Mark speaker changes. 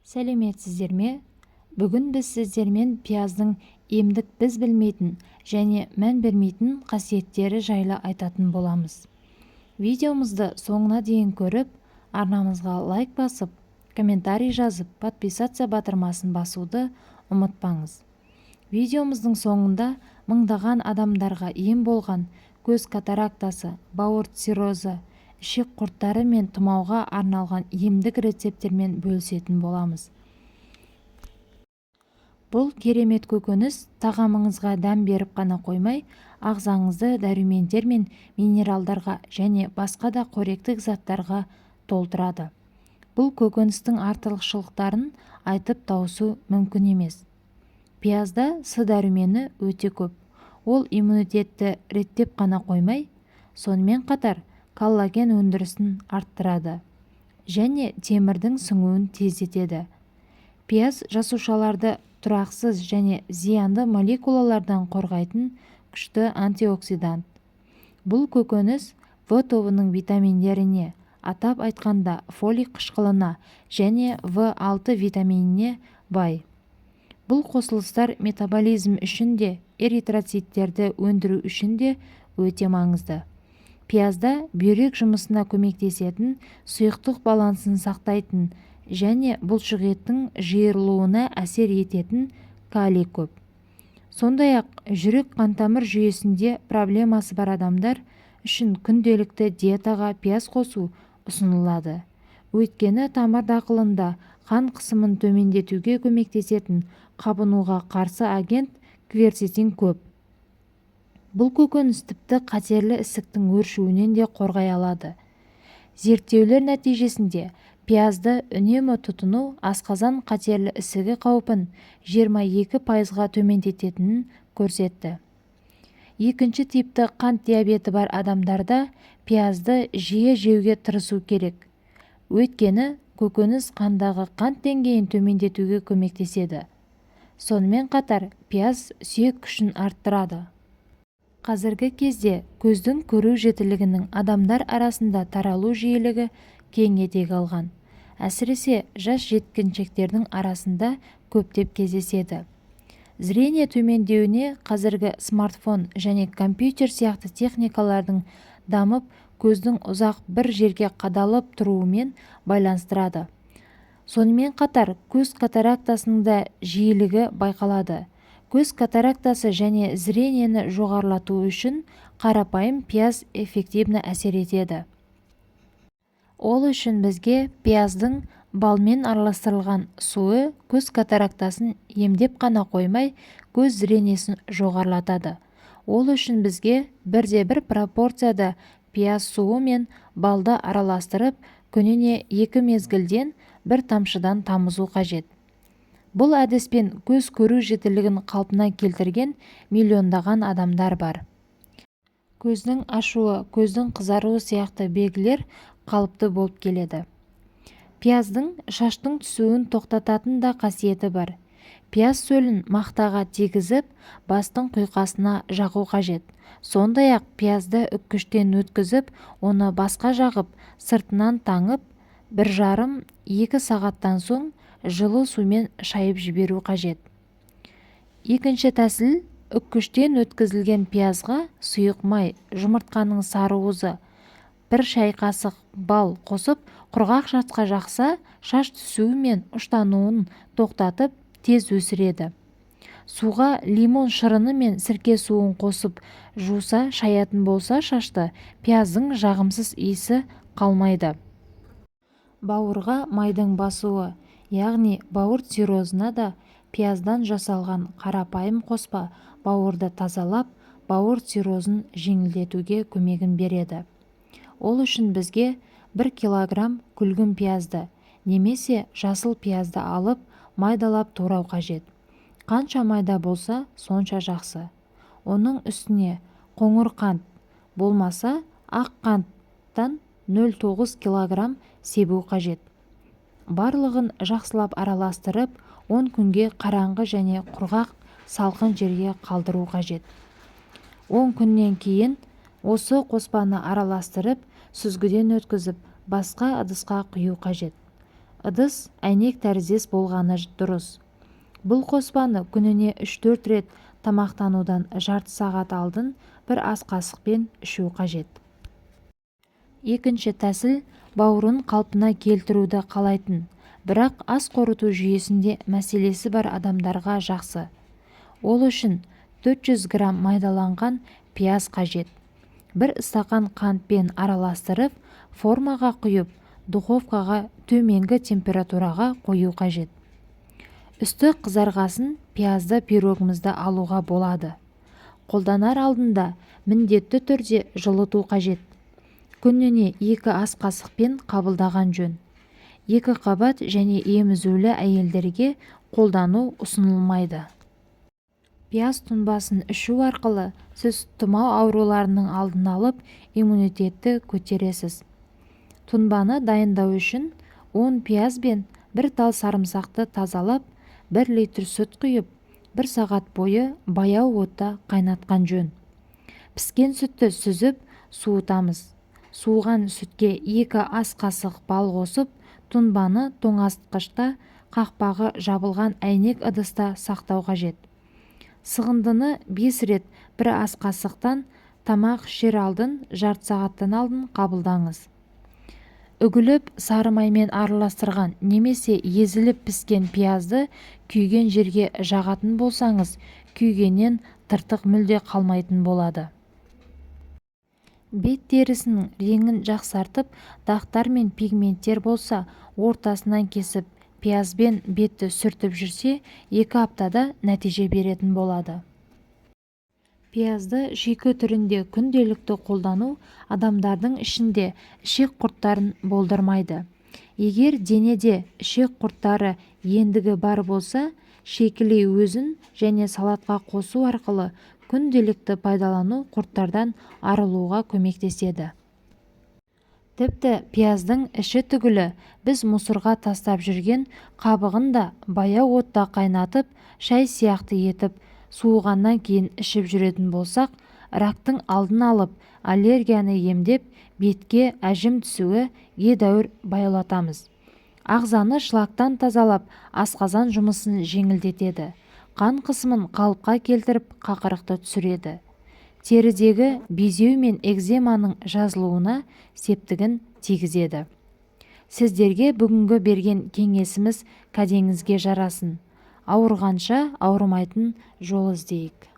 Speaker 1: сәлеметсіздер ме? Бүгін біз сіздермен пияздың емдік біз білмейтін және мән бермейтін қасиеттері жайлы айтатын боламыз. Видеомызды соңына дейін көріп, арнамызға лайк басып, комментарий жазып, подписаться батырмасын басуды ұмытпаңыз. Видеомыздың соңында мыңдаған адамдарға ем болған көз катарактасы, бауыр циррозы, ішек құрттары мен тұмауға арналған емдік рецепттермен бөлісетін боламыз. Бұл керемет көкөніс тағамыңызға дәм беріп қана қоймай, ағзаңызды дәрумендер мен минералдарға және басқа да қоректік заттарға толтырады. Бұл көкөністің артықшылықтарын айтып тауысу мүмкін емес. Пиязда С дәрумені өте көп. Ол иммунитетті реттеп қана қоймай, сонымен қатар коллаген өндірісін арттырады және темірдің сіңуін тездетеді. Пияз жасушаларды тұрақсыз және зиянды молекулалардан қорғайтын күшті антиоксидант. Бұл көкөніс В тобының витаминдеріне, атап айтқанда фолий қышқылына және В6 витаминіне бай. Бұл қосылыстар метаболизм үшін де, эритроциттерді өндіру үшін де өте маңызды. Пиязда бүйрек жұмысына көмектесетін, сұйықтық балансын сақтайтын және бұлшықеттің жиырылуына әсер ететін калий көп. Сондай-ақ жүрек қантамыр жүйесінде проблемасы бар адамдар үшін күнделікті диетаға пияз қосу ұсынылады. Өйткені тамыр дақылында қан қысымын төмендетуге көмектесетін қабынуға қарсы агент кверцетин көп. Бұл көкөніс тіпті қатерлі ісіктің өршуінен де қорғай алады. Зерттеулер нәтижесінде пиязды үнемі тұтыну асқазан қатерлі ісігі қаупін 22%-ға төмендететінін көрсетті. Екінші типті қант диабеті бар адамдарда пиязды жиі жеуге тырысу керек. Өйткені көкөніс қандағы қант деңгейін төмендетуге көмектеседі. Сонымен қатар пияз сүйек күшін арттырады. Қазіргі кезде көздің көру жетілігінің адамдар арасында таралу жиілігі кең етек алған. Әсіресе жас жеткіншектердің арасында көптеп кездеседі. Зрение төмендеуіне қазіргі смартфон және компьютер сияқты техникалардың дамып, көздің ұзақ бір жерге қадалып тұруымен байланыстырады. Сонымен қатар көз катарактасының да жиілігі байқалады. Көз катарактасы және зрениені жоғарлату үшін қарапайым пияз эффективні әсер етеді. Ол үшін бізге пияздың балмен араластырылған суы көз катарактасын емдеп қана қоймай, көз зрениесін жоғарлатады. Ол үшін бізге 1:1 пропорцияда пияз суы мен балды араластырып, күніне 2 мезгілден 1 тамшыдан тамызу қажет. Бұл әдіспен көз көру жетілігін қалпына келтірген миллиондаған адамдар бар. Көздің ашуы, көздің қызаруы сияқты белгілер қалыпты болып келеді. Пияздың шаштың түсуін тоқтататын да қасиеті бар. Пияз сөлін мақтаға тигізіп, бастың құйқасына жағу қажет. Сондай-ақ пиязды үккіштен өткізіп, оны басқа жағып, сыртынан таңып, 1,5-2 сағаттан соң жылы сумен шайып жіберу қажет. Екінші тәсіл, үккіштен өткізілген пиязға сұйық май, жұмыртқаның сарыуызы, 1 шай қасық бал қосып, құрғақ шашқа жақса, шаш түсуі мен ұштануын тоқтатып, тез өсіреді. Суға лимон шырыны мен сірке суын қосып жуса, шаятын болса шашты, пияздың жағымсыз иісі қалмайды. Бауырға майдың басуы, яғни бауыр циррозына да пияздан жасалған қарапайым қоспа бауырды тазалап, бауыр циррозын жеңілдетуге көмегін береді. Ол үшін бізге 1 килограмм күлгін пиязды немесе жасыл пиязды алып, майдалап турау қажет. Қанша майда болса, сонша жақсы. Оның үстіне қоңыр қант, болмаса ақ қанттан 0,9 килограмм себу қажет. Барлығын жақсылап араластырып, 10 күнге қараңғы және құрғақ салқын жерге қалдыру қажет. 10 күннен кейін осы қоспаны араластырып, сүзгіден өткізіп, басқа ыдысқа құю қажет. ыдыс әйнек тәріздес болғаны дұрыс. Бұл қоспаны күніне 3-4 рет тамақтанудан жарты сағат алдын бір ас қасықпен ішу қажет. Екінші тәсіл бауырын қалпына келтіруді қалайтын, бірақ ас қорыту жүйесінде мәселесі бар адамдарға жақсы. Ол үшін 400 грамм майдаланған пияз қажет. Бір стақан қантпен араластырып, формаға құйып, духовкаға төменгі температураға қою қажет. Үсті қызарғасын пиязды пирогымызды алуға болады. Қолданар алдында міндетті түрде жылыту қажет. Күніне 2 ас қасықпен қабылдаған жөн. 2 қабат және емізулі әйелдерге қолдану ұсынылмайды. Пияз тұнбасын ішу арқылы сіз тұмау ауруларының алдын алып, иммунитетті көтересіз. Тұнбаны дайындау үшін 10 пияз бен 1 тал сарымсақты тазалап, 1 литр сүт құйып, 1 сағат бойы баяу отта қайнатқан жөн. Піскен сүтті сүзіп, суытамыз. Суыған сүтке 2 ас қасық бал қосып, тұнбаны тоңазытқышта қақпағы жабылған әйнек ыдыста сақтау қажет. Сығындыны 5 рет 1 ас қасықтан тамақ ішер алдын жарты сағаттан алдын қабылдаңыз. Үгіліп сары маймен араластырған немесе езіліп піскен пиязды күйген жерге жағатын болсаңыз, күйгеннен тыртық мүлде қалмайтын болады. Бет терісінің реңін жақсартып, дақтар мен пигменттер болса, ортасынан кесіп, пиязбен бетті сүртіп жүрсе, 2 аптада нәтиже беретін болады. Пиязды жүйке түрінде күнделікті қолдану адамдардың ішінде ішек құрттарын болдырмайды. Егер денеде ішек құрттары ендігі бар болса, шекілей өзін және салатқа қосу арқылы күнделікті пайдалану құрттардан арылуға көмектеседі. Тіпті пияздың іші түгілі біз мұсырға тастап жүрген қабығын да баяу отта қайнатып, шай сияқты етіп, суығаннан кейін ішіп жүретін болсақ, рактың алдын алып, аллергияны емдеп, бетке әжім түсуі едәуір баяулатамыз. Ағзаны шлактан тазалап, асқазан жұмысын жеңілдетеді. Қан қысымын қалыпқа келтіріп, қақырықты түсіреді. Терідегі безеу мен экземаның жазылуына септігін тигізеді. Сіздерге бүгінгі берген кеңесіміз кәдеңізге жарасын. Ауырғанша ауырмайтын жол іздейік.